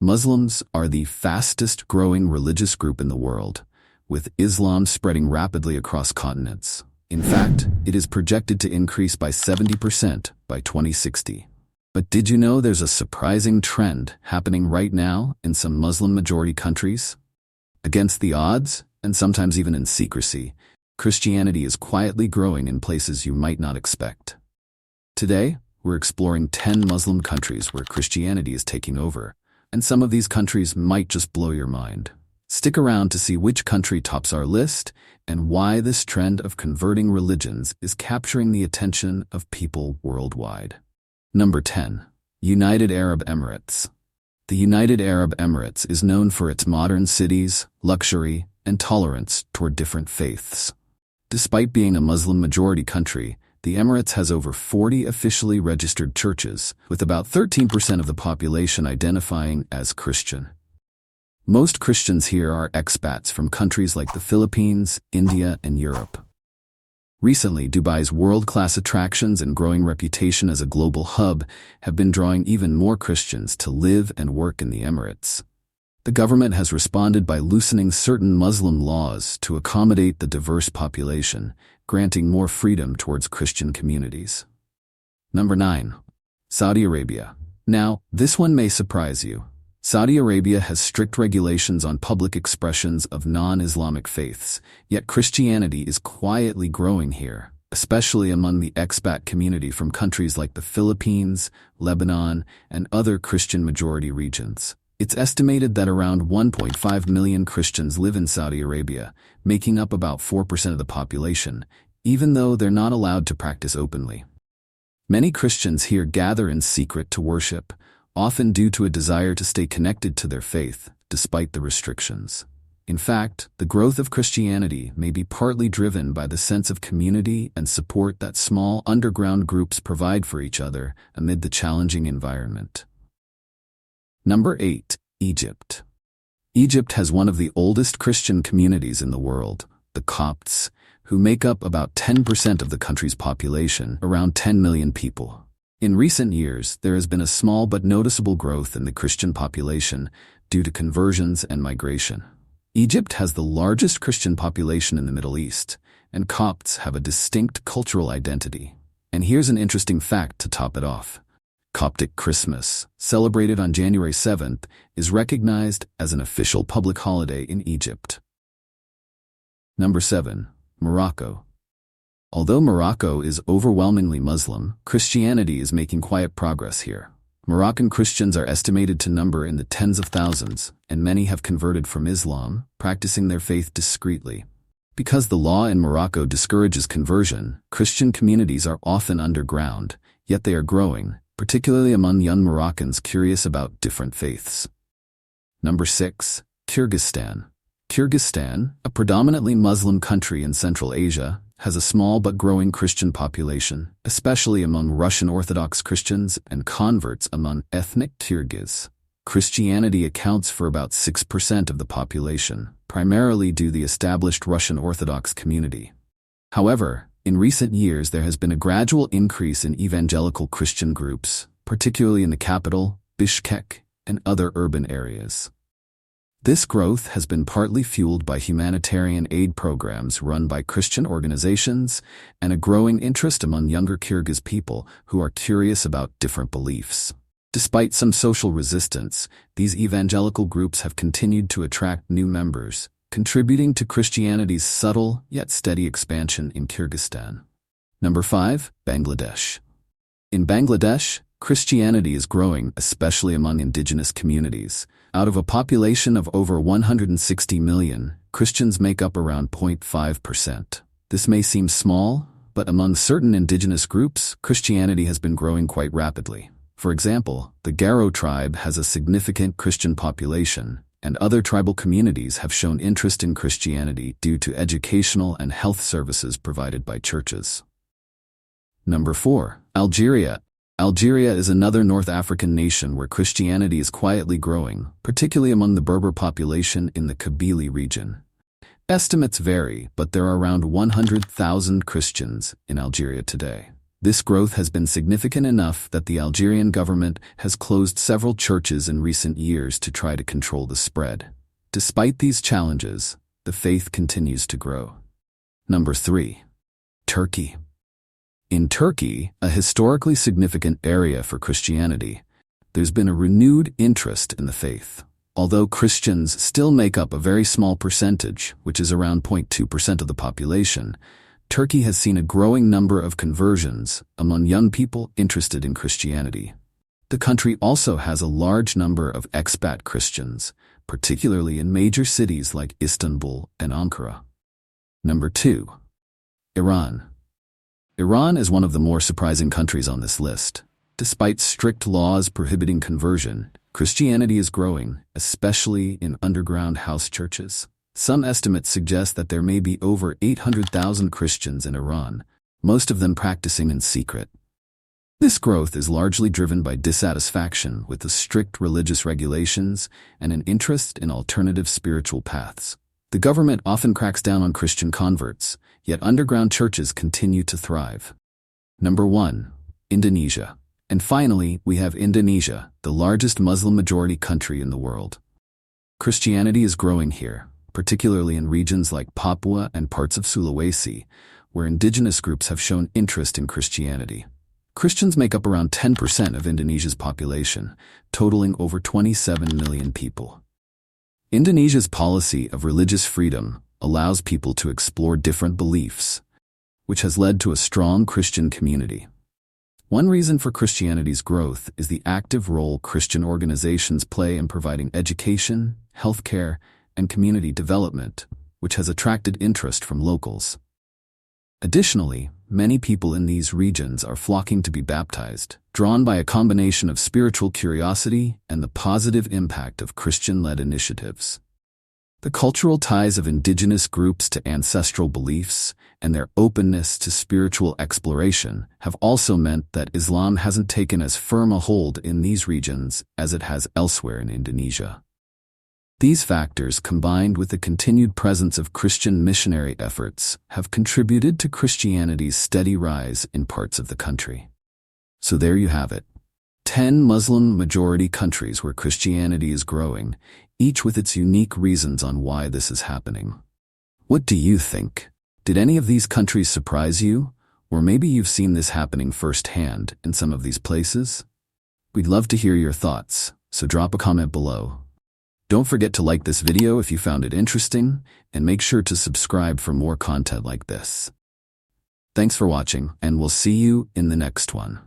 Muslims are the fastest growing religious group in the world, with Islam spreading rapidly across continents. In fact, it is projected to increase by 70% by 2060. But did you know there's a surprising trend happening right now in some Muslim-majority countries? Against the odds, and sometimes even in secrecy, Christianity is quietly growing in places you might not expect. Today, we're exploring 10 Muslim countries where Christianity is taking over, and some of these countries might just blow your mind. Stick around to see which country tops our list and why this trend of converting religions is capturing the attention of people worldwide. Number 10. United Arab Emirates. The United Arab Emirates is known for its modern cities, luxury, and tolerance toward different faiths. Despite being a Muslim-majority country, the Emirates has over 40 officially registered churches, with about 13% of the population identifying as Christian. Most Christians here are expats from countries like the Philippines, India, and Europe. Recently, Dubai's world-class attractions and growing reputation as a global hub have been drawing even more Christians to live and work in the Emirates. The government has responded by loosening certain Muslim laws to accommodate the diverse population, granting more freedom towards Christian communities. Number 9. Saudi Arabia. Now, this one may surprise you. Saudi Arabia has strict regulations on public expressions of non-Islamic faiths, yet Christianity is quietly growing here, especially among the expat community from countries like the Philippines, Lebanon, and other Christian-majority regions. It's estimated that around 1.5 million Christians live in Saudi Arabia, making up about 4% of the population, even though they're not allowed to practice openly. Many Christians here gather in secret to worship, often due to a desire to stay connected to their faith, despite the restrictions. In fact, the growth of Christianity may be partly driven by the sense of community and support that small underground groups provide for each other amid the challenging environment. Number 8. Egypt. Egypt has one of the oldest Christian communities in the world, the Copts, who make up about 10% of the country's population, around 10 million people. In recent years, there has been a small but noticeable growth in the Christian population due to conversions and migration. Egypt has the largest Christian population in the Middle East, and Copts have a distinct cultural identity. And here's an interesting fact to top it off. Coptic Christmas, celebrated on January 7th, is recognized as an official public holiday in Egypt. Number 7. Morocco. Although Morocco is overwhelmingly Muslim, Christianity is making quiet progress here. Moroccan Christians are estimated to number in the tens of thousands, and many have converted from Islam, practicing their faith discreetly. Because the law in Morocco discourages conversion, Christian communities are often underground, yet they are growing, particularly among young Moroccans curious about different faiths. Number 6. Kyrgyzstan. Kyrgyzstan, a predominantly Muslim country in Central Asia, has a small but growing Christian population, especially among Russian Orthodox Christians and converts among ethnic Kyrgyz. Christianity accounts for about 6% of the population, primarily due to the established Russian Orthodox community. However, in recent years there has been a gradual increase in evangelical Christian groups, particularly in the capital, Bishkek, and other urban areas. This growth has been partly fueled by humanitarian aid programs run by Christian organizations and a growing interest among younger Kyrgyz people who are curious about different beliefs. Despite some social resistance, these evangelical groups have continued to attract new members, contributing to Christianity's subtle yet steady expansion in Kyrgyzstan. Number 5. Bangladesh. In Bangladesh, Christianity is growing, especially among indigenous communities. Out of a population of over 160 million, Christians make up around 0.5%. This may seem small, but among certain indigenous groups, Christianity has been growing quite rapidly. For example, the Garo tribe has a significant Christian population, and other tribal communities have shown interest in Christianity due to educational and health services provided by churches. Number 4. Algeria. Algeria is another North African nation where Christianity is quietly growing, particularly among the Berber population in the Kabylie region. Estimates vary, but there are around 100,000 Christians in Algeria today. This growth has been significant enough that the Algerian government has closed several churches in recent years to try to control the spread. Despite these challenges, the faith continues to grow. Number 3. Turkey. In Turkey, a historically significant area for Christianity, there's been a renewed interest in the faith. Although Christians still make up a very small percentage, which is around 0.2% of the population, Turkey has seen a growing number of conversions among young people interested in Christianity. The country also has a large number of expat Christians, particularly in major cities like Istanbul and Ankara. Number 2. Iran. Iran is one of the more surprising countries on this list. Despite strict laws prohibiting conversion, Christianity is growing, especially in underground house churches. Some estimates suggest that there may be over 800,000 Christians in Iran, most of them practicing in secret. This growth is largely driven by dissatisfaction with the strict religious regulations and an interest in alternative spiritual paths. The government often cracks down on Christian converts, yet underground churches continue to thrive. Number 1. Indonesia. And finally, we have Indonesia, the largest Muslim-majority country in the world. Christianity is growing here, particularly in regions like Papua and parts of Sulawesi, where indigenous groups have shown interest in Christianity. Christians make up around 10% of Indonesia's population, totaling over 27 million people. Indonesia's policy of religious freedom allows people to explore different beliefs, which has led to a strong Christian community. One reason for Christianity's growth is the active role Christian organizations play in providing education, healthcare, and community development, which has attracted interest from locals. Additionally, many people in these regions are flocking to be baptized, drawn by a combination of spiritual curiosity and the positive impact of Christian-led initiatives. The cultural ties of indigenous groups to ancestral beliefs and their openness to spiritual exploration have also meant that Islam hasn't taken as firm a hold in these regions as it has elsewhere in Indonesia. These factors, combined with the continued presence of Christian missionary efforts, have contributed to Christianity's steady rise in parts of the country. So there you have it. 10 Muslim-majority countries where Christianity is growing, each with its unique reasons on why this is happening. What do you think? Did any of these countries surprise you? Or maybe you've seen this happening firsthand in some of these places? We'd love to hear your thoughts, so drop a comment below. Don't forget to like this video if you found it interesting, and make sure to subscribe for more content like this. Thanks for watching, and we'll see you in the next one.